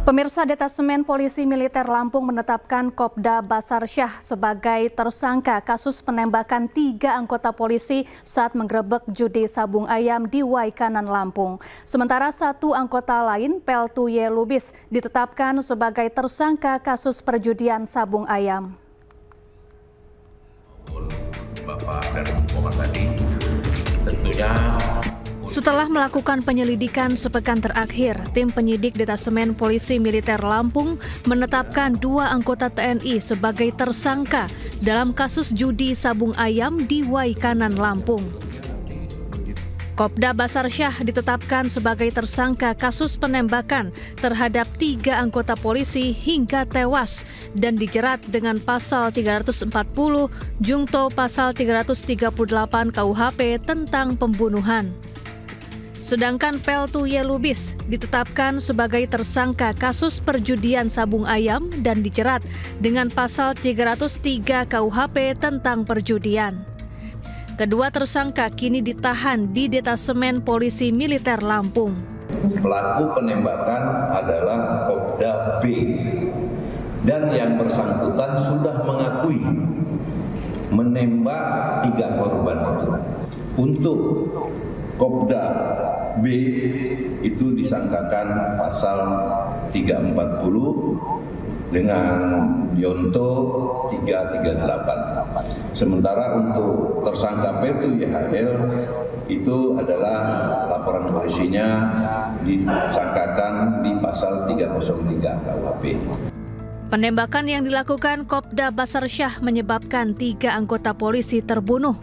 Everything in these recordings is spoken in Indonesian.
Pemirsa, Detasemen Polisi Militer Lampung menetapkan Kopda Basar Syah sebagai tersangka kasus penembakan 3 anggota polisi saat menggerebek judi sabung ayam di Waikanan, Lampung. Sementara 1 anggota lain, Peltu Y. Lubis, ditetapkan sebagai tersangka kasus perjudian sabung ayam. Bapak dan Ibu tadi tentunya setelah melakukan penyelidikan sepekan terakhir, tim penyidik Detasemen Polisi Militer Lampung menetapkan 2 anggota TNI sebagai tersangka dalam kasus judi sabung ayam di Waikanan, Lampung. Kopda Basar Syah ditetapkan sebagai tersangka kasus penembakan terhadap 3 anggota polisi hingga tewas dan dijerat dengan pasal 340 jungto pasal 338 KUHP tentang pembunuhan. Sedangkan Peltu Y. Lubis ditetapkan sebagai tersangka kasus perjudian sabung ayam dan dijerat dengan pasal 303 KUHP tentang perjudian. Kedua tersangka kini ditahan di Detasemen Polisi Militer Lampung. Pelaku penembakan adalah Kopda B dan yang bersangkutan sudah mengakui menembak 3 korban itu. Untuk Kopda B itu disangkakan pasal 340 dengan Yonto 338. Sementara untuk tersangka Peltu YHL itu adalah laporan polisinya disangkakan di pasal 303 KUHP. Penembakan yang dilakukan Kopda Basar Syah menyebabkan 3 anggota polisi terbunuh.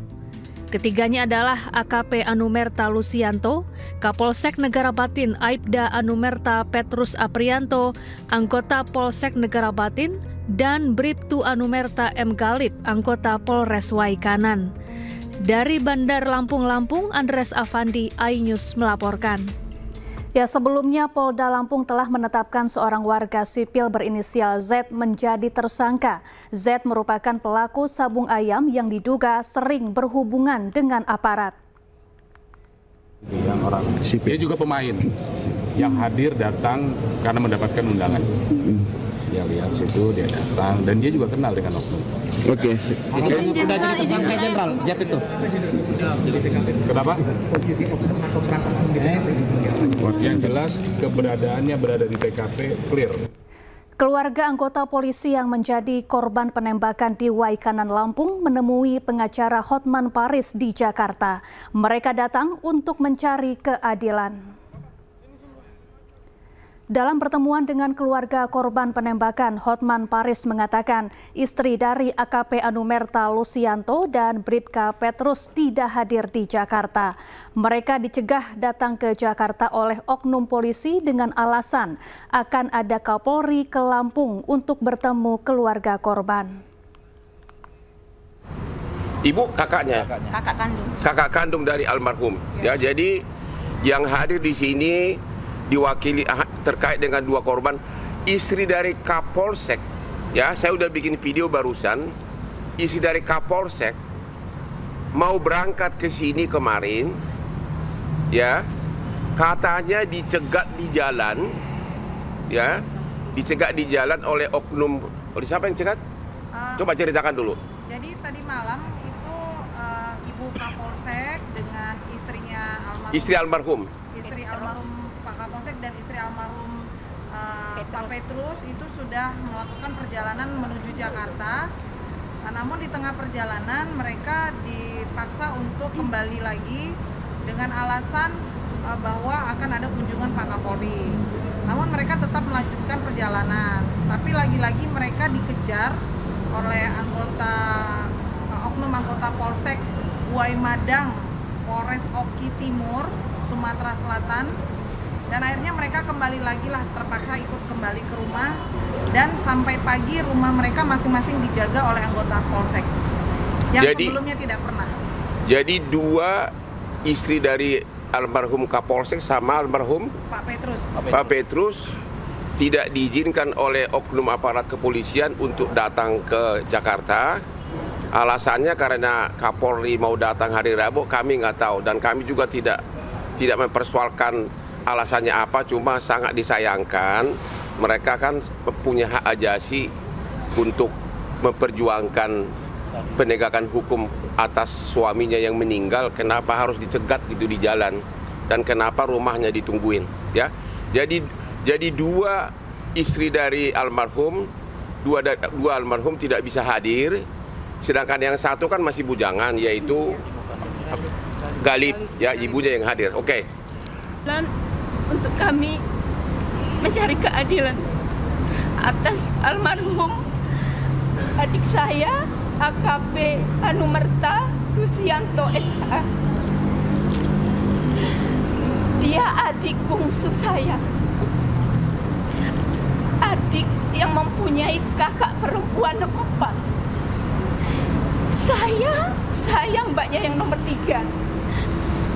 Ketiganya adalah AKP Anumerta Lusianto, Kapolsek Negara Batin Aibda Anumerta Petrus Aprianto, anggota Polsek Negara Batin, dan Bribtu Anumerta M. Galib, anggota Polres Waikanan. Dari Bandar Lampung, Andres Afandi, iNews melaporkan. Ya, sebelumnya Polda Lampung telah menetapkan seorang warga sipil berinisial Z menjadi tersangka. Z merupakan pelaku sabung ayam yang diduga sering berhubungan dengan aparat. Yang orang sipil. Dia juga pemain yang hadir datang karena mendapatkan undangan. Dia lihat situ, dia datang, dan dia juga kenal dengan oknum. Oke. Sudah jadi tersangka Jenderal Z itu. Kenapa? Yang jelas keberadaannya berada di TKP clear. Keluarga anggota polisi yang menjadi korban penembakan di Waikanan, Lampung menemui pengacara Hotman Paris di Jakarta. Mereka datang untuk mencari keadilan. Dalam pertemuan dengan keluarga korban penembakan, Hotman Paris mengatakan istri dari AKP Anumerta Lusianto dan Bribka Petrus tidak hadir di Jakarta. Mereka dicegah datang ke Jakarta oleh oknum polisi dengan alasan akan ada Kapolri ke Lampung untuk bertemu keluarga korban. Ibu kakaknya? Kakak kandung dari almarhum. Ya, jadi yang hadir di sini diwakili terkait dengan 2 korban, istri dari Kapolsek. Ya, saya udah bikin video barusan. Istri dari Kapolsek mau berangkat ke sini kemarin, ya, katanya dicegat di jalan, ya, dicegat di jalan oleh oknum. Oleh siapa yang cegat? Coba ceritakan dulu. Jadi tadi malam itu Ibu Kapolsek dengan istrinya almarhum. Istri almarhum. Istri almarhum Pak Kapolsek dan istri almarhum Pak Petrus itu sudah melakukan perjalanan menuju Jakarta. Namun di tengah perjalanan mereka dipaksa untuk kembali lagi dengan alasan bahwa akan ada kunjungan Pak Kapolri. Namun mereka tetap melanjutkan perjalanan. Tapi lagi-lagi mereka dikejar oleh oknum anggota Polsek Buai Madang, Polres Oki Timur, Sumatera Selatan. Dan akhirnya mereka kembali lagi lah, terpaksa ikut kembali ke rumah, dan sampai pagi rumah mereka masing-masing dijaga oleh anggota Polsek yang sebelumnya tidak pernah. Jadi 2 istri dari almarhum Kapolsek sama almarhum Pak Petrus tidak diizinkan oleh oknum aparat kepolisian untuk datang ke Jakarta. Alasannya karena Kapolri mau datang hari Rabu, kami nggak tahu, dan kami juga tidak mempersoalkan alasannya apa, cuma sangat disayangkan mereka kan punya hak ajasi untuk memperjuangkan penegakan hukum atas suaminya yang meninggal. Kenapa harus dicegat gitu di jalan, dan kenapa rumahnya ditungguin, ya? Jadi dua istri dari almarhum, dua almarhum tidak bisa hadir, sedangkan yang satu kan masih bujangan, yaitu Galip, ya, ibunya yang hadir. Oke. Dan untuk kami mencari keadilan atas almarhum adik saya, AKP Anumerta Rusianto SH. Dia adik bungsu saya, adik yang mempunyai kakak perempuan 4. Saya mbaknya yang nomor 3.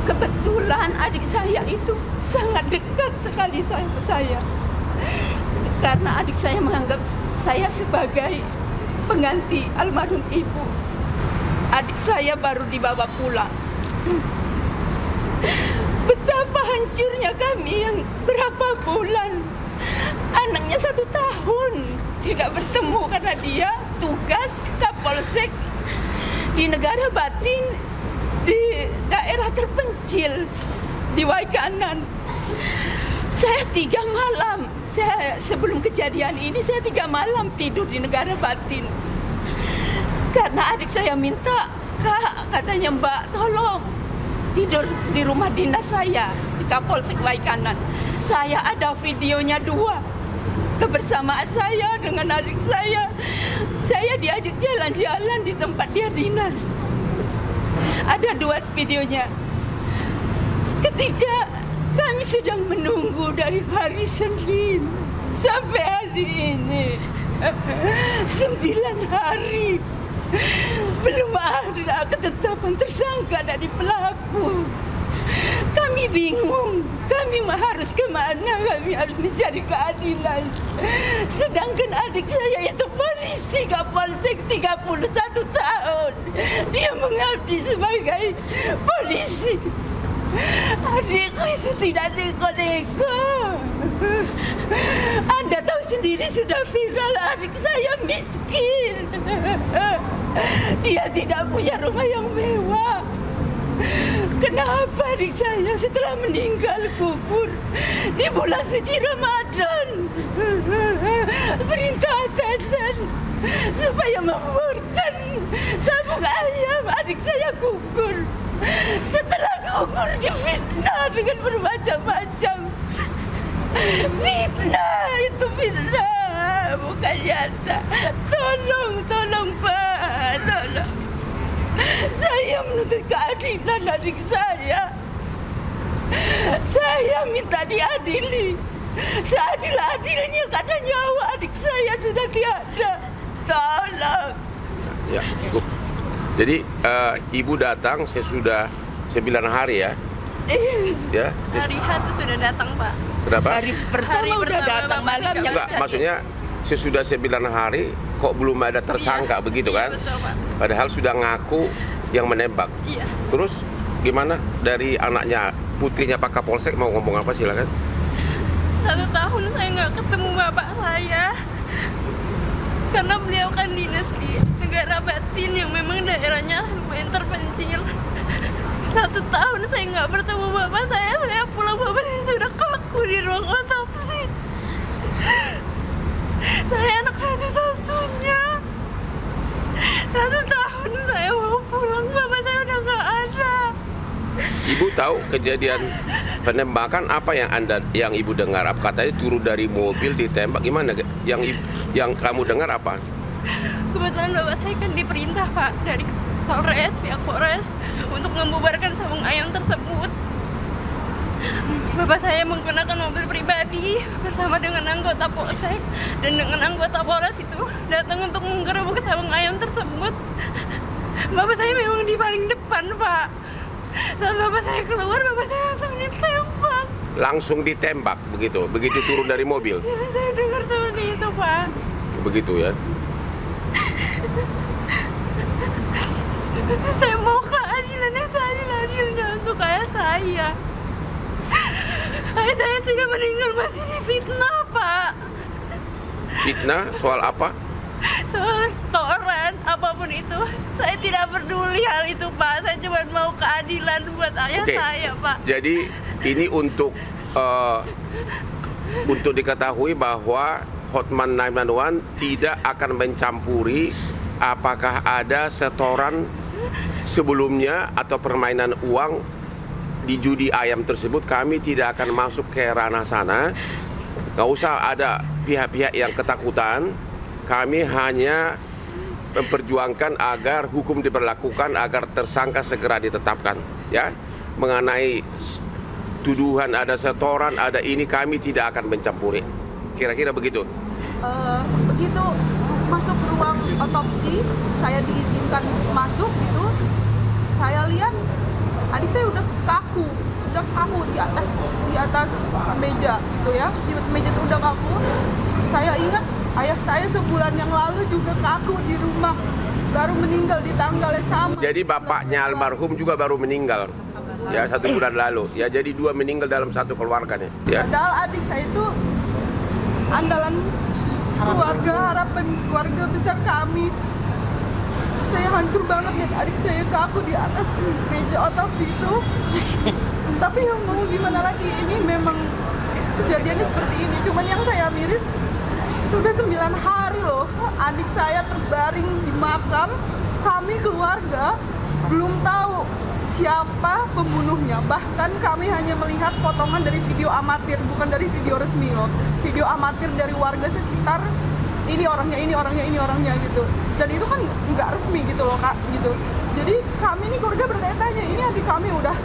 Kebetulan adik saya itu sangat dekat sekali sama saya, karena adik saya menganggap saya sebagai pengganti almarhum ibu. Adik saya baru dibawa pulang. Betapa hancurnya kami yang berapa bulan, anaknya 1 tahun tidak bertemu karena dia tugas Kapolsek di negara batin, di daerah terpencil di Waikanan. Saya 3 malam, sebelum kejadian ini saya 3 malam tidur di negara batin. Karena adik saya minta, Kak, katanya Mbak, tolong tidur di rumah dinas saya di Kapolsek Waikanan. Saya ada videonya 2 kebersamaan saya dengan adik saya. Saya diajak jalan-jalan di tempat dia dinas. Ada 2 videonya. Ketika kami sedang menunggu dari hari Senin sampai hari ini, 9 hari, belum ada ketetapan tersangka dari pelaku. Kami bingung, kami harus kemana, kami harus mencari keadilan. Sedangkan adik saya itu polisi Kapolsek 31 tahun. Dia mengabdi sebagai polisi. Adikku itu tidak neko-neko. Anda tahu sendiri, sudah viral, adik saya miskin. Dia tidak punya rumah yang mewah. Kenapa adik saya setelah meninggal kubur di bulan suci Ramadan, perintah atasan supaya membuburkan sabung ayam, adik saya gugur. Setelah gugur difitnah dengan bermacam-macam. Fitnah itu fitnah, bukan nyata. Tolong Pak, tolong. Saya menuntut keadilan adik saya. Saya minta diadili. Seadil-adilnya karena nyawa adik saya sudah tiada. Tolong. Ya, Ibu. Jadi Ibu datang sesudah 9 hari ya? Ya. Hari H itu sudah datang, Pak. Kenapa? Hari pertama udah datang, malamnya. Enggak, maksudnya sesudah 9 hari kok belum ada tersangka, begitu kan? Betul, Pak. Padahal sudah ngaku yang menembak. Iya. Terus gimana dari anaknya, putrinya Pak Kapolsek mau ngomong apa, silakan? 1 tahun saya nggak ketemu bapak saya, karena beliau kan dinas di negara batin yang memang daerahnya lumayan terpencil. 1 tahun saya nggak bertemu bapak saya pulang bapak sudah kaku di ruang otopsi. Saya anak satu-satunya. 1 tahun saya mau pulang, bapak saya udah nggak ada. Ibu tahu kejadian penembakan apa yang Ibu dengar? Apa katanya turun dari mobil ditembak, gimana? Yang kamu dengar apa? Kebetulan bapak saya kan diperintah, Pak, dari Polres, pihak Polres untuk membubarkan sabung ayam tersebut. Bapak saya menggunakan mobil pribadi bersama dengan anggota Polsek dan dengan anggota Polres itu datang untuk menggerebek sabung ayam tersebut. Bapak saya memang di paling depan, Pak. Saat bapak saya keluar, bapak saya langsung ditembak. Langsung ditembak begitu turun dari mobil? Ya, saya dengar seperti itu, Pak. Begitu ya? Saya mau keadilan yang seadil-adilnya untuk ayah saya. Ayah saya sudah meninggal, masih difitnah, Pak. Fitnah soal apa? Soal setoran, apapun itu. Saya tidak peduli hal itu, Pak. Saya cuma mau keadilan buat ayah saya, Pak. Jadi ini untuk diketahui bahwa Hotman 911 tidak akan mencampuri apakah ada setoran sebelumnya atau permainan uang di judi ayam tersebut. Kami tidak akan masuk ke ranah sana. Nggak usah ada pihak-pihak yang ketakutan. Kami hanya memperjuangkan agar hukum diberlakukan, agar tersangka segera ditetapkan. Ya, mengenai tuduhan ada setoran, ada ini, kami tidak akan mencampuri. Kira-kira begitu. Begitu masuk ruang otopsi, saya diizinkan masuk gitu. Saya lihat adik saya udah kaku di atas meja gitu ya. Di meja itu udah kaku. Saya ingat ayah saya sebulan yang lalu juga kaku di rumah, baru meninggal di tanggal yang sama. Jadi bapaknya almarhum juga baru meninggal. Ya, 1 bulan lalu. Ya, jadi 2 meninggal dalam satu keluarga nih. Ya. Padahal adik saya itu andalan keluarga, harapan keluarga besar kami. Saya hancur banget lihat adik saya kaku di atas meja otopsi itu. Tapi yang mau gimana lagi, ini memang kejadiannya seperti ini. Cuman yang saya miris, sudah 9 hari loh adik saya terbaring di makam. Kami keluarga belum tahu siapa pembunuhnya. Bahkan kami hanya melihat potongan dari video amatir, bukan dari video resmi loh. Video amatir dari warga sekitar, ini orangnya gitu. Dan itu kan nggak resmi gitu loh Kak, gitu. Jadi kami nih keluarga bertanya-tanya, ini adik kami udah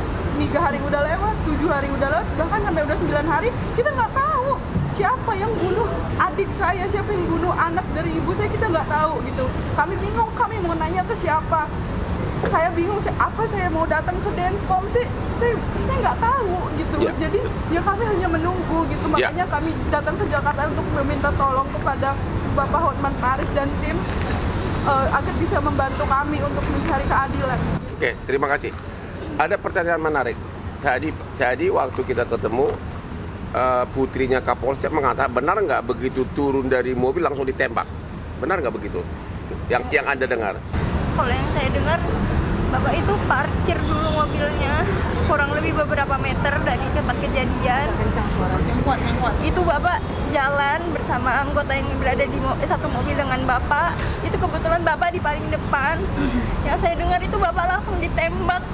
3 hari udah lewat, 7 hari udah lewat, bahkan sampai udah 9 hari, kita nggak tahu siapa yang bunuh adik saya, siapa yang bunuh anak dari ibu saya, kita nggak tahu gitu. Kami bingung, kami mau nanya ke siapa. Saya bingung, apa saya mau datang ke Denpom sih, saya nggak tahu gitu. Jadi ya kami hanya menunggu gitu. Makanya kami datang ke Jakarta untuk meminta tolong kepada Bapak Hotman Paris dan tim agar bisa membantu kami untuk mencari keadilan. Oke, terima kasih. Ada pertanyaan menarik. Tadi waktu kita ketemu, putrinya Kapolsek mengatakan, benar nggak begitu turun dari mobil langsung ditembak? Benar nggak begitu? Yang Anda dengar? Kalau yang saya dengar, Bapak itu parkir dulu mobilnya kurang lebih beberapa meter dari tempat kejadian. Itu Bapak jalan bersama anggota yang berada di satu mobil dengan Bapak. Itu kebetulan Bapak di paling depan. Yang saya dengar itu Bapak langsung ditembak.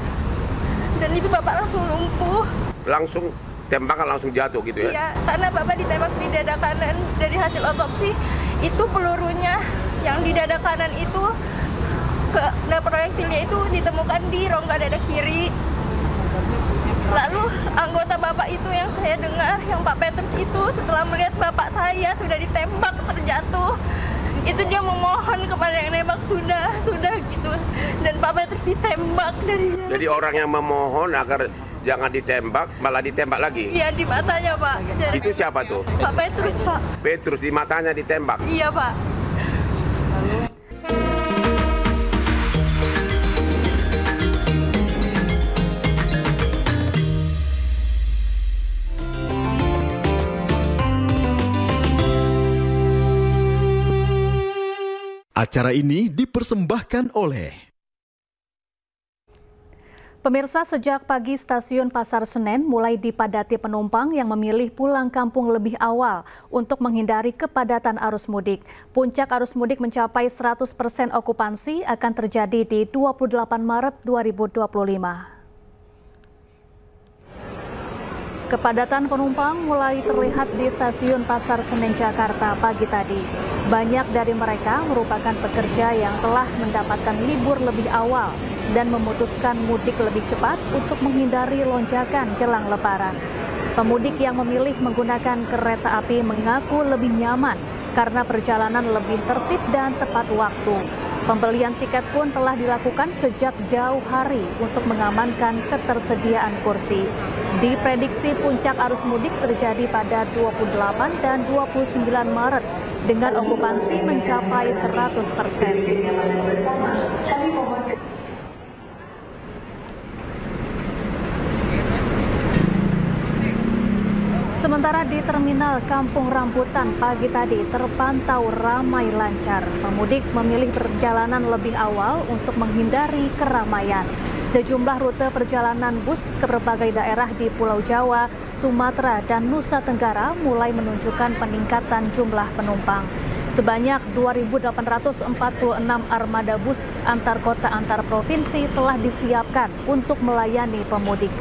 Dan itu Bapak langsung lumpuh. Langsung tembakan langsung jatuh gitu ya? Iya, karena Bapak ditembak di dada kanan. Dari hasil otopsi, itu pelurunya yang di dada kanan itu, proyektilnya itu ditemukan di rongga dada kiri. Lalu anggota Bapak itu yang saya dengar, yang Pak Petrus itu, setelah melihat Bapak saya sudah ditembak terjatuh, itu dia memohon kepada yang nembak sudah gitu. Dan Pak Petrus ditembak dari jarak. Jadi orang yang memohon agar jangan ditembak, malah ditembak lagi? Iya, di matanya Pak. Itu siapa tuh? Pak Petrus, Pak. Petrus di matanya ditembak? Iya Pak. Acara ini dipersembahkan oleh Pemirsa, sejak pagi stasiun Pasar Senen mulai dipadati penumpang yang memilih pulang kampung lebih awal untuk menghindari kepadatan arus mudik. Puncak arus mudik mencapai 100% okupansi akan terjadi di 28 Maret 2025. Kepadatan penumpang mulai terlihat di stasiun Pasar Senen Jakarta pagi tadi. Banyak dari mereka merupakan pekerja yang telah mendapatkan libur lebih awal dan memutuskan mudik lebih cepat untuk menghindari lonjakan jelang Lebaran. Pemudik yang memilih menggunakan kereta api mengaku lebih nyaman karena perjalanan lebih tertib dan tepat waktu. Pembelian tiket pun telah dilakukan sejak jauh hari untuk mengamankan ketersediaan kursi. Diprediksi puncak arus mudik terjadi pada 28 dan 29 Maret dengan okupansi mencapai 100%. Sementara di Terminal Kampung Rambutan pagi tadi terpantau ramai lancar. Pemudik memilih perjalanan lebih awal untuk menghindari keramaian. Sejumlah rute perjalanan bus ke berbagai daerah di Pulau Jawa, Sumatera, dan Nusa Tenggara mulai menunjukkan peningkatan jumlah penumpang. Sebanyak 2.846 armada bus antar kota antar provinsi telah disiapkan untuk melayani pemudik.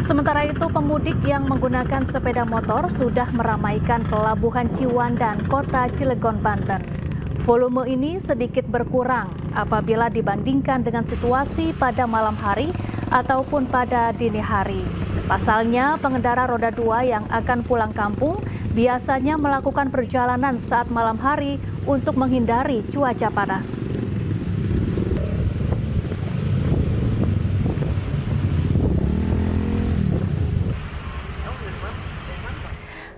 Sementara itu, pemudik yang menggunakan sepeda motor sudah meramaikan Pelabuhan Ciwandan, Kota Cilegon, Banten. Volume ini sedikit berkurang apabila dibandingkan dengan situasi pada malam hari ataupun pada dini hari. Pasalnya, pengendara roda 2 yang akan pulang kampung biasanya melakukan perjalanan saat malam hari untuk menghindari cuaca panas.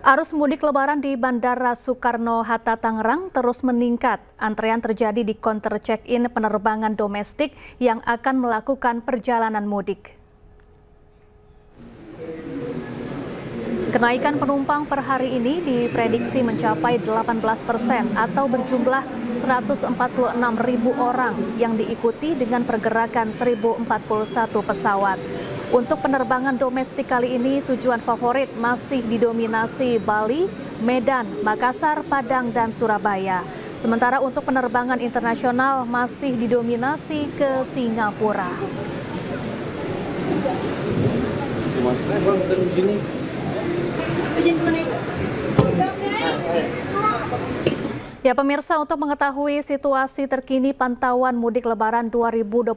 Arus mudik lebaran di Bandara Soekarno-Hatta Tangerang terus meningkat. Antrean terjadi di counter check-in penerbangan domestik yang akan melakukan perjalanan mudik. Kenaikan penumpang per hari ini diprediksi mencapai 18% atau berjumlah 146.000 orang yang diikuti dengan pergerakan 1.041 pesawat. Untuk penerbangan domestik kali ini, tujuan favorit masih didominasi Bali, Medan, Makassar, Padang, dan Surabaya. Sementara untuk penerbangan internasional masih didominasi ke Singapura. Ya pemirsa, untuk mengetahui situasi terkini pantauan mudik lebaran 2025,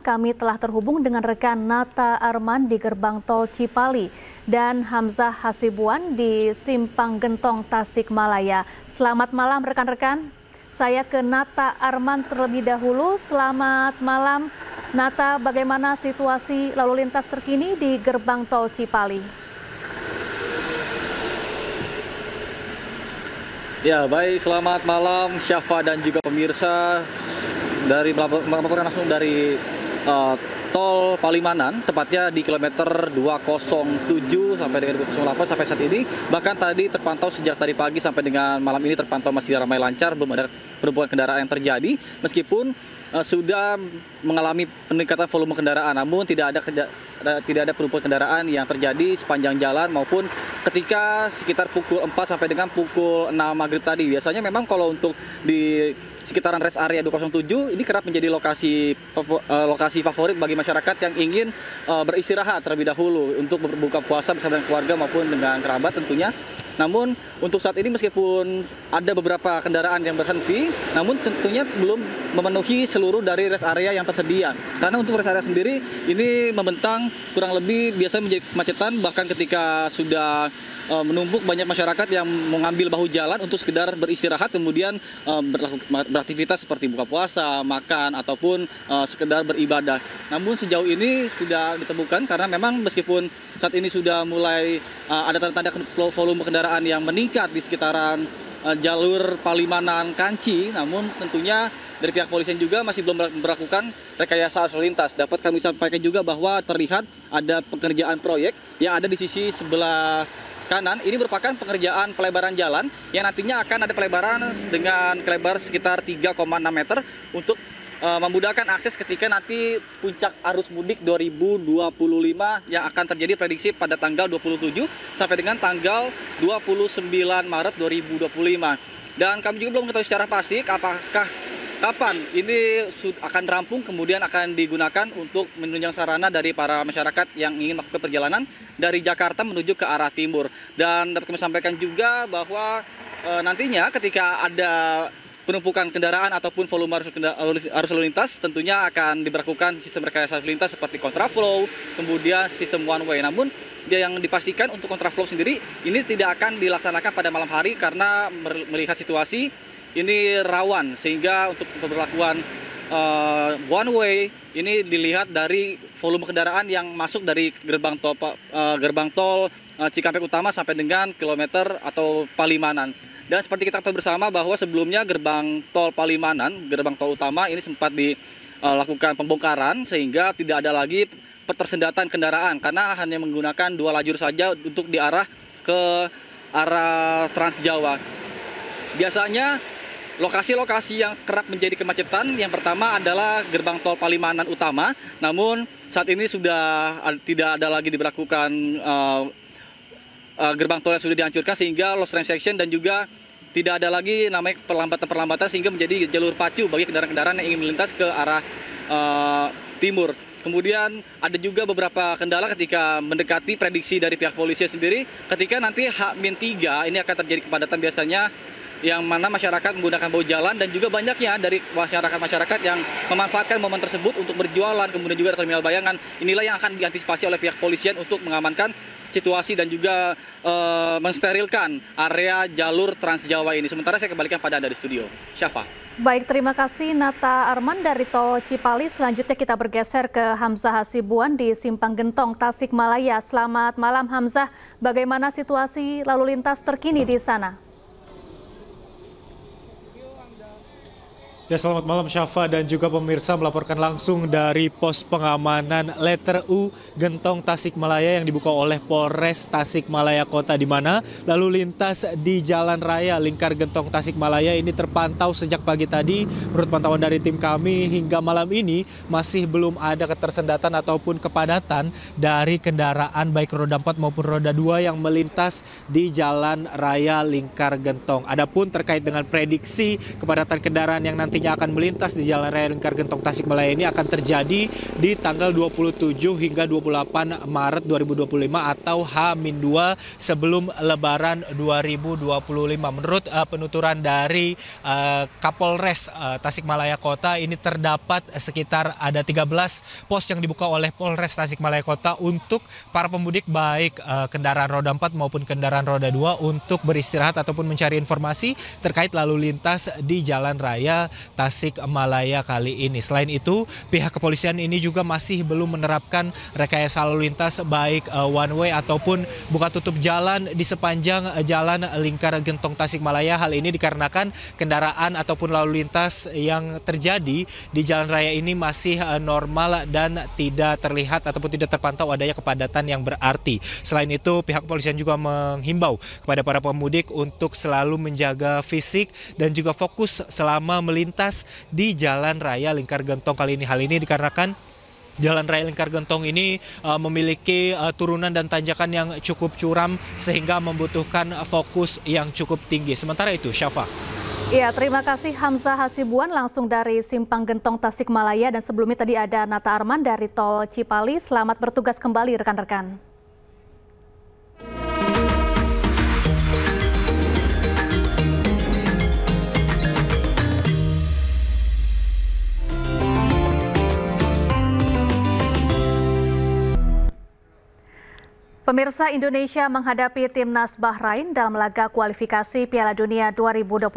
kami telah terhubung dengan rekan Nata Arman di Gerbang Tol Cipali dan Hamzah Hasibuan di Simpang Gentong Tasikmalaya. Selamat malam rekan-rekan, saya ke Nata Arman terlebih dahulu. Selamat malam Nata, bagaimana situasi lalu lintas terkini di Gerbang Tol Cipali? Ya, baik, selamat malam Syafa dan juga pemirsa. Melaporkan langsung dari Tol Palimanan, tepatnya di kilometer 207 sampai dengan 208 sampai saat ini. Bahkan tadi terpantau sejak tadi pagi sampai dengan malam ini terpantau masih ramai lancar, belum ada penumpukan kendaraan yang terjadi. Meskipun sudah mengalami peningkatan volume kendaraan, namun tidak ada penumpukan kendaraan yang terjadi sepanjang jalan maupun ketika sekitar pukul 4 sampai dengan pukul 6 maghrib tadi. Biasanya memang kalau untuk di sekitaran rest area 207 ini kerap menjadi lokasi favorit bagi masyarakat yang ingin beristirahat terlebih dahulu untuk berbuka puasa bersama dengan keluarga maupun dengan kerabat tentunya. Namun untuk saat ini meskipun ada beberapa kendaraan yang berhenti, namun tentunya belum memenuhi seluruh dari rest area yang tersedia. Karena untuk rest area sendiri ini membentang kurang lebih biasanya menjadi kemacetan, bahkan ketika sudah menumpuk banyak masyarakat yang mengambil bahu jalan untuk sekedar beristirahat, kemudian beraktivitas seperti buka puasa, makan, ataupun sekedar beribadah. Namun sejauh ini tidak ditemukan karena memang meskipun saat ini sudah mulai ada tanda-tanda volume kendaraan yang meningkat di sekitaran jalur Palimanan Kanci, namun tentunya dari pihak polisian juga masih belum melakukan rekayasa arus lintas. Dapat kami sampaikan juga bahwa terlihat ada pekerjaan proyek yang ada di sisi sebelah kanan. Ini merupakan pengerjaan pelebaran jalan yang nantinya akan ada pelebaran dengan kelebar sekitar 3,6 meter untuk memudahkan akses ketika nanti puncak arus mudik 2025 yang akan terjadi prediksi pada tanggal 27 sampai dengan tanggal 29 Maret 2025. Dan kami juga belum mengetahui secara pasti apakah kapan ini akan rampung kemudian akan digunakan untuk menunjang sarana dari para masyarakat yang ingin melakukan perjalanan dari Jakarta menuju ke arah timur. Dan dapat kami sampaikan juga bahwa nantinya ketika ada penumpukan kendaraan ataupun volume arus lalu lintas tentunya akan diberlakukan sistem rekayasa lalu lintas seperti kontraflow, kemudian sistem one way. Namun yang dipastikan untuk kontraflow sendiri ini tidak akan dilaksanakan pada malam hari karena melihat situasi ini rawan, sehingga untuk pemberlakuan one way ini dilihat dari volume kendaraan yang masuk dari gerbang tol Cikampek Utama sampai dengan kilometer atau Palimanan. Dan seperti kita tahu bersama bahwa sebelumnya gerbang tol Palimanan, gerbang tol utama ini sempat lakukan pembongkaran sehingga tidak ada lagi ketersendatan kendaraan karena hanya menggunakan 2 lajur saja untuk diarah ke arah Trans Jawa. Biasanya lokasi-lokasi yang kerap menjadi kemacetan yang pertama adalah gerbang tol Palimanan utama, namun saat ini sudah tidak ada lagi diberlakukan gerbang tol yang sudah dihancurkan sehingga lost train section dan juga tidak ada lagi namanya perlambatan-perlambatan sehingga menjadi jalur pacu bagi kendaraan-kendaraan yang ingin melintas ke arah timur. Kemudian ada juga beberapa kendala ketika mendekati prediksi dari pihak polisi sendiri ketika nanti H-3 ini akan terjadi kepadatan biasanya yang mana masyarakat menggunakan bahu jalan dan juga banyaknya dari masyarakat yang memanfaatkan momen tersebut untuk berjualan, kemudian juga terminal bayangan. Inilah yang akan diantisipasi oleh pihak polisian untuk mengamankan situasi dan juga mensterilkan area jalur Trans Jawa ini. Sementara saya kembalikan pada Anda di studio. Syafa. Baik, terima kasih Nata Arman dari Tol Cipali. Selanjutnya kita bergeser ke Hamzah Hasibuan di Simpang Gentong, Tasikmalaya. Selamat malam Hamzah, bagaimana situasi lalu lintas terkini di sana? Ya, selamat malam Syafa dan juga pemirsa, melaporkan langsung dari pos pengamanan letter U Gentong Tasikmalaya yang dibuka oleh Polres Tasikmalaya Kota, di mana lalu lintas di Jalan Raya Lingkar Gentong Tasikmalaya ini terpantau sejak pagi tadi. Menurut pantauan dari tim kami hingga malam ini masih belum ada ketersendatan ataupun kepadatan dari kendaraan baik roda 4 maupun roda 2 yang melintas di Jalan Raya Lingkar Gentong. Adapun terkait dengan prediksi kepadatan kendaraan yang nanti akan melintas di Jalan Raya Lingkar Gentong Tasikmalaya ini akan terjadi di tanggal 27 hingga 28 Maret 2025 atau H-2 sebelum Lebaran 2025. Menurut penuturan dari Kapolres Tasikmalaya Kota, ini terdapat sekitar ada 13 pos yang dibuka oleh Polres Tasikmalaya Kota untuk para pemudik baik kendaraan roda 4 maupun kendaraan roda 2 untuk beristirahat ataupun mencari informasi terkait lalu lintas di Jalan Raya Tasikmalaya kali ini. Selain itu, pihak kepolisian ini juga masih belum menerapkan rekayasa lalu lintas baik one way ataupun buka tutup jalan di sepanjang Jalan Lingkar Gentong Tasikmalaya. Hal ini dikarenakan kendaraan ataupun lalu lintas yang terjadi di jalan raya ini masih normal dan tidak terlihat ataupun tidak terpantau adanya kepadatan yang berarti. Selain itu, pihak kepolisian juga menghimbau kepada para pemudik untuk selalu menjaga fisik dan juga fokus selama melintas di Jalan Raya Lingkar Gentong kali ini. Hal ini dikarenakan Jalan Raya Lingkar Gentong ini memiliki turunan dan tanjakan yang cukup curam sehingga membutuhkan fokus yang cukup tinggi. Sementara itu, Syafa. Ya, terima kasih Hamzah Hasibuan langsung dari Simpang Gentong Tasikmalaya, dan sebelumnya tadi ada Nata Arman dari Tol Cipali. Selamat bertugas kembali rekan-rekan. Pemirsa, Indonesia menghadapi timnas Bahrain dalam laga kualifikasi Piala Dunia 2026.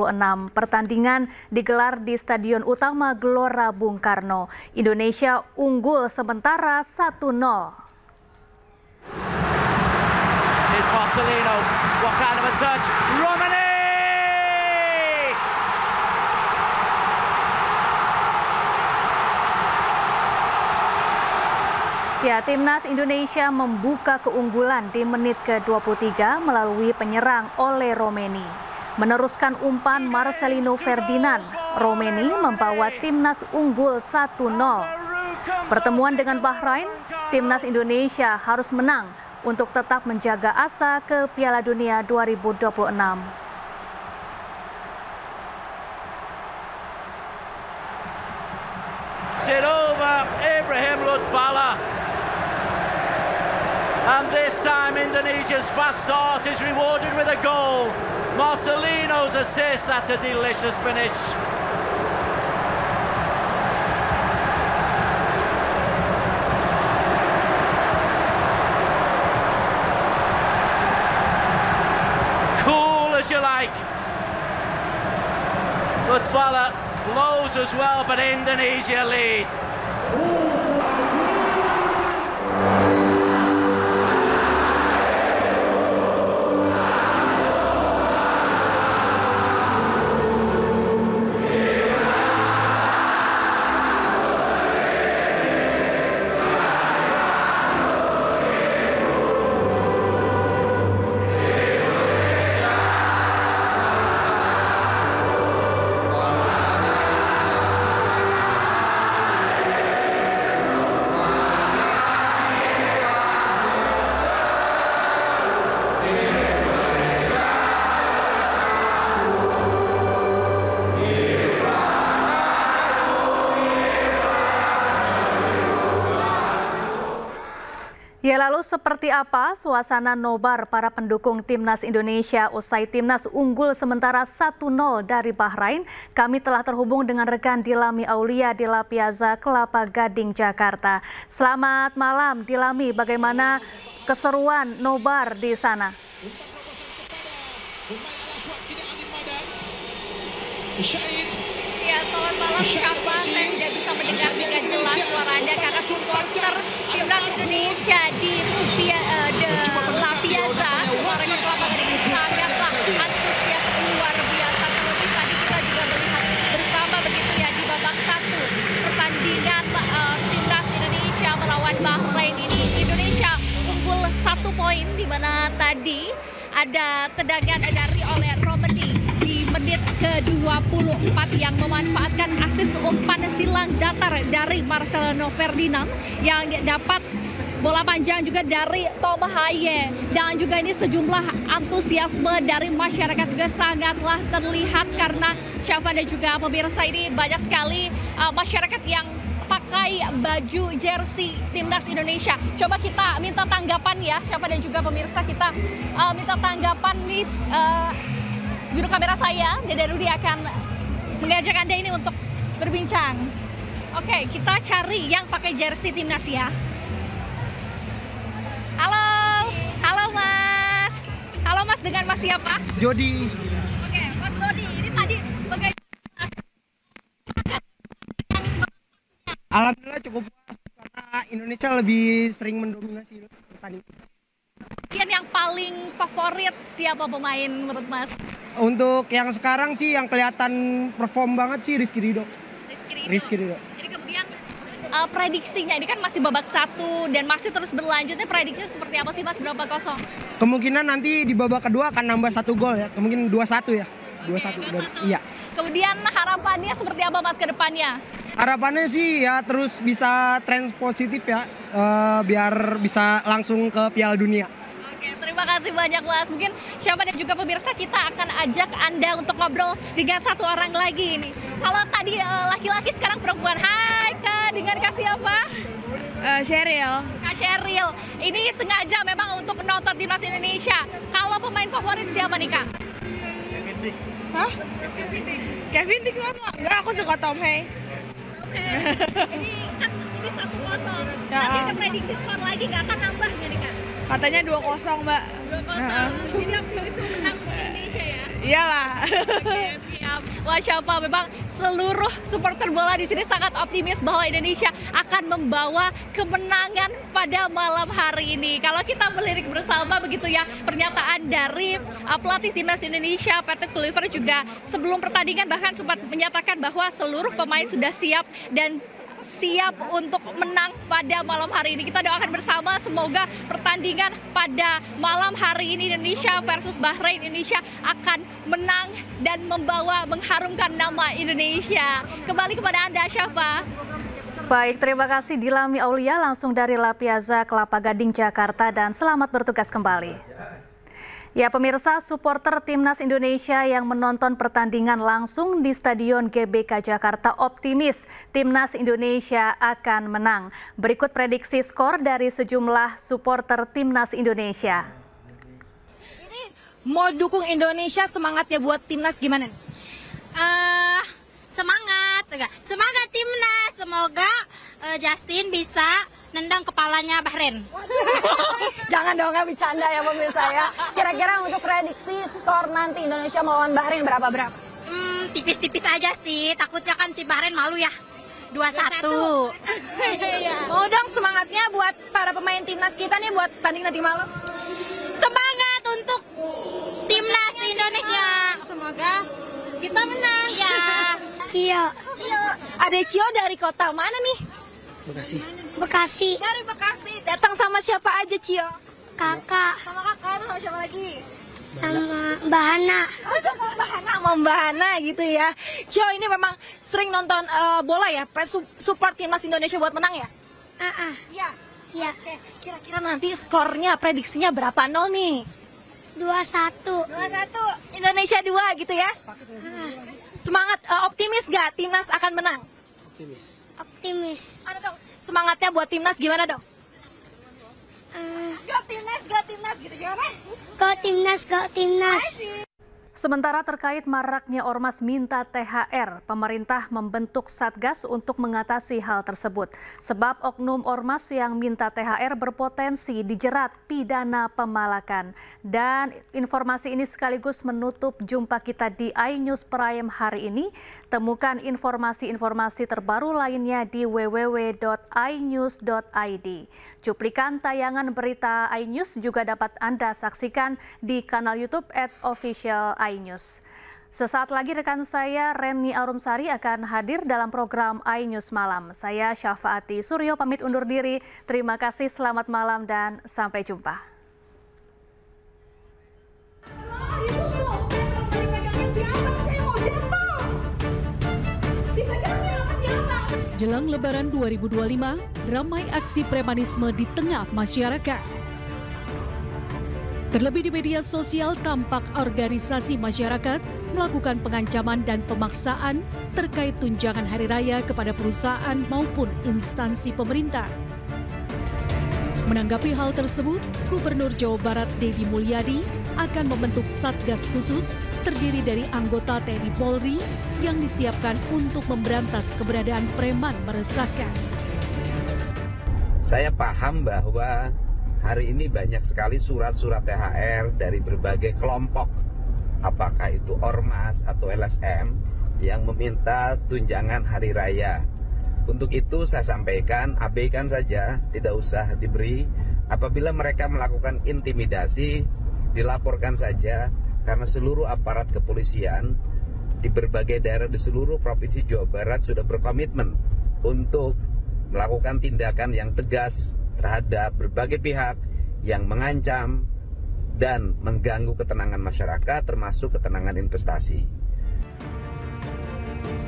Pertandingan digelar di Stadion Utama Gelora Bung Karno. Indonesia unggul sementara 1-0. Here's Marcelino. What kind of a touch? Romani! Ya, timnas Indonesia membuka keunggulan di menit ke-23 melalui penyerang Ole Romeni. Meneruskan umpan Marcelino Ferdinand, Romeni membawa timnas unggul 1-0. Pertemuan dengan Bahrain, timnas Indonesia harus menang untuk tetap menjaga asa ke Piala Dunia 2026. It over Ibrahim Lutfala. And this time Indonesia's fast start is rewarded with a goal. Marcelino's assist, that's a delicious finish. Cool as you like. Lutfala close as well, but Indonesia lead. Lalu seperti apa suasana nobar para pendukung Timnas Indonesia usai Timnas unggul sementara 1-0 dari Bahrain? Kami telah terhubung dengan rekan Dilami Aulia di La Piazza, Kelapa Gading, Jakarta. Selamat malam Dilami, bagaimana keseruan nobar di sana? Ya, selamat malam Syafa. Saya tidak bisa mendengar dengan jelas suara Anda karena supporter Timnas Indonesia di La Piazza, suaranya Kelapa Gading ini sangatlah antusias luar biasa. Terlebih tadi kita juga melihat bersama begitu ya di babak 1 pertandingan Timnas Indonesia melawan Bahrain ini. Indonesia unggul 1 poin di mana tadi ada tendangan dari oleh Romani di menit ke-24 yang memanfaatkan asis umpan silang datar dari Marcelino Ferdinand yang dapat bola panjang juga dari Tom Haye, dan juga ini sejumlah antusiasme dari masyarakat juga sangatlah terlihat karena Syafa dan juga pemirsa ini banyak sekali masyarakat yang pakai baju jersey Timnas Indonesia. Coba kita minta tanggapan ya Syafa dan juga pemirsa, kita minta tanggapan nih. Juru kamera saya, Dede Rudi, akan mengajak Anda ini untuk berbincang. Oke, kita cari yang pakai jersey Timnas ya. Halo Mas. Halo Mas, dengan Mas siapa? Jody. Oke, Mas Jody, ini tadi bagaimana? Alhamdulillah cukup puas karena Indonesia lebih sering mendominasi pertandingan. Yang paling favorit siapa pemain menurut Mas? Untuk yang sekarang sih yang kelihatan perform banget sih Rizky Ridho. Rizky Ridho. Jadi kemudian prediksinya ini kan masih babak 1 dan masih terus berlanjutnya, prediksinya seperti apa sih Mas, berapa kosong? Kemungkinan nanti di babak kedua akan nambah 1 gol ya, kemungkinan 2-1 ya. 2-1. Iya. Kemudian harapannya seperti apa Mas ke depannya? Harapannya sih ya terus bisa tren positif ya, biar bisa langsung ke Piala Dunia. Terima kasih banyak Mas. Mungkin Syafa dan juga pemirsa kita akan ajak Anda untuk ngobrol dengan satu orang lagi ini. Kalau tadi laki-laki, sekarang perempuan. Hai Kak, dengan Kak siapa? Sheryl. Kak Sheryl. Ini sengaja memang untuk menonton Timnas Indonesia. Kalau pemain favorit siapa nih Kak? Kevin Dix. Hah? Kevin Dix masa? Enggak, aku suka Tom Haye. Ini kan ini 1-0. Nanti ada prediksi skor lagi, nggak akan nambah nggak nih Kak? Katanya 2-0 Mbak. 2-0. Jadi optimis menang Indonesia ya? Iyalah. Oke, siap. Wah Syafa, memang seluruh supporter bola di sini sangat optimis bahwa Indonesia akan membawa kemenangan pada malam hari ini. Kalau kita melirik bersama begitu ya, pernyataan dari pelatih Timnas Indonesia Patrick Kluivert juga sebelum pertandingan bahkan sempat menyatakan bahwa seluruh pemain sudah siap dan siap untuk menang pada malam hari ini. Kita doakan bersama semoga pertandingan pada malam hari ini Indonesia versus Bahrain, Indonesia akan menang dan mengharumkan nama Indonesia. Kembali kepada Anda Syafa. Baik, terima kasih Dilami Aulia langsung dari La Piazza, Kelapa Gading, Jakarta, dan selamat bertugas kembali. Ya pemirsa, supporter Timnas Indonesia yang menonton pertandingan langsung di Stadion GBK Jakarta optimis Timnas Indonesia akan menang. Berikut prediksi skor dari sejumlah supporter Timnas Indonesia. Ini mau dukung Indonesia, semangatnya buat Timnas gimana? Semangat Timnas, semoga Justin bisa nendang kepalanya Bahrain. Jangan dong, nggak bercanda ya pemirsa ya. Kira-kira untuk prediksi skor nanti Indonesia melawan Bahrain berapa? Tipis-tipis aja sih, takutnya kan si Bahrain malu ya. 2-1. Mau dong semangatnya buat para pemain timnas kita nih buat tanding nanti malam. Semangat untuk Timnas Indonesia. Semoga kita menang. Iya. Cio. Ada Cio dari kota mana nih? Bekasi. Dari Bekasi. Datang sama siapa aja, Cio? Kakak. Sama kakak, sama siapa lagi? Sama Mbak Hana. Oh, sama Mbak Hana, sama Mbak Hana gitu ya. Cio ini memang sering nonton bola ya? Support Timnas Indonesia buat menang ya? Iya. Iya. Oke, kira-kira nanti skornya, prediksinya berapa nol nih? 2-1. Indonesia 2 gitu ya? Semangat, optimis gak Timnas akan menang? Optimis. Ada dong, semangatnya buat Timnas gimana dong? Go timnas gitu gimana? Go timnas. Sementara terkait maraknya ormas minta THR, pemerintah membentuk Satgas untuk mengatasi hal tersebut. Sebab oknum ormas yang minta THR berpotensi dijerat pidana pemalakan. Dan informasi ini sekaligus menutup jumpa kita di iNews Prime hari ini. Temukan informasi-informasi terbaru lainnya di www.inews.id. Cuplikan tayangan berita iNews juga dapat Anda saksikan di kanal YouTube @official iNews. Sesaat lagi rekan saya Reni Arumsari akan hadir dalam program iNews Malam. Saya Syafaati Suryo pamit undur diri. Terima kasih, selamat malam dan sampai jumpa. Jelang Lebaran 2025, ramai aksi premanisme di tengah masyarakat. Terlebih di media sosial tampak organisasi masyarakat melakukan pengancaman dan pemaksaan terkait tunjangan hari raya kepada perusahaan maupun instansi pemerintah. Menanggapi hal tersebut, Gubernur Jawa Barat Deddy Mulyadi akan membentuk Satgas khusus terdiri dari anggota TNI Polri yang disiapkan untuk memberantas keberadaan preman meresahkan. Saya paham bahwa hari ini banyak sekali surat-surat THR dari berbagai kelompok, apakah itu ormas atau LSM yang meminta tunjangan hari raya. Untuk itu saya sampaikan, abaikan saja, tidak usah diberi. Apabila mereka melakukan intimidasi, dilaporkan saja, karena seluruh aparat kepolisian di berbagai daerah di seluruh Provinsi Jawa Barat sudah berkomitmen untuk melakukan tindakan yang tegas terhadap berbagai pihak yang mengancam dan mengganggu ketenangan masyarakat, termasuk ketenangan investasi.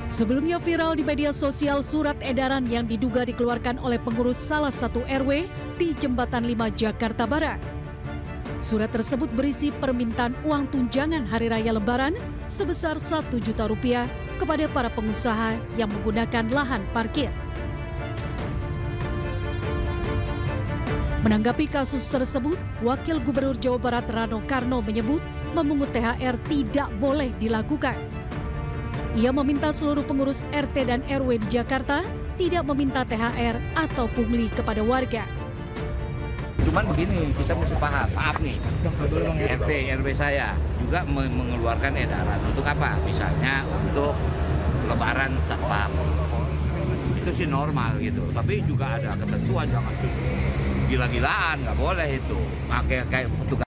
Sebelumnya viral di media sosial surat edaran yang diduga dikeluarkan oleh pengurus salah satu RW di Jembatan 5 Jakarta Barat. Surat tersebut berisi permintaan uang tunjangan hari raya Lebaran sebesar Rp1 juta kepada para pengusaha yang menggunakan lahan parkir. Menanggapi kasus tersebut, Wakil Gubernur Jawa Barat Rano Karno menyebut memungut THR tidak boleh dilakukan. Ia meminta seluruh pengurus RT dan RW di Jakarta tidak meminta THR atau pungli kepada warga. Cuman begini, kita mesti paham, maaf nih, RT, RW saya juga mengeluarkan edaran. Untuk apa? Misalnya untuk lebaran satpam. Itu sih normal gitu, tapi juga ada ketentuan, jangan gila-gilaan, nggak boleh itu. Kayak petugas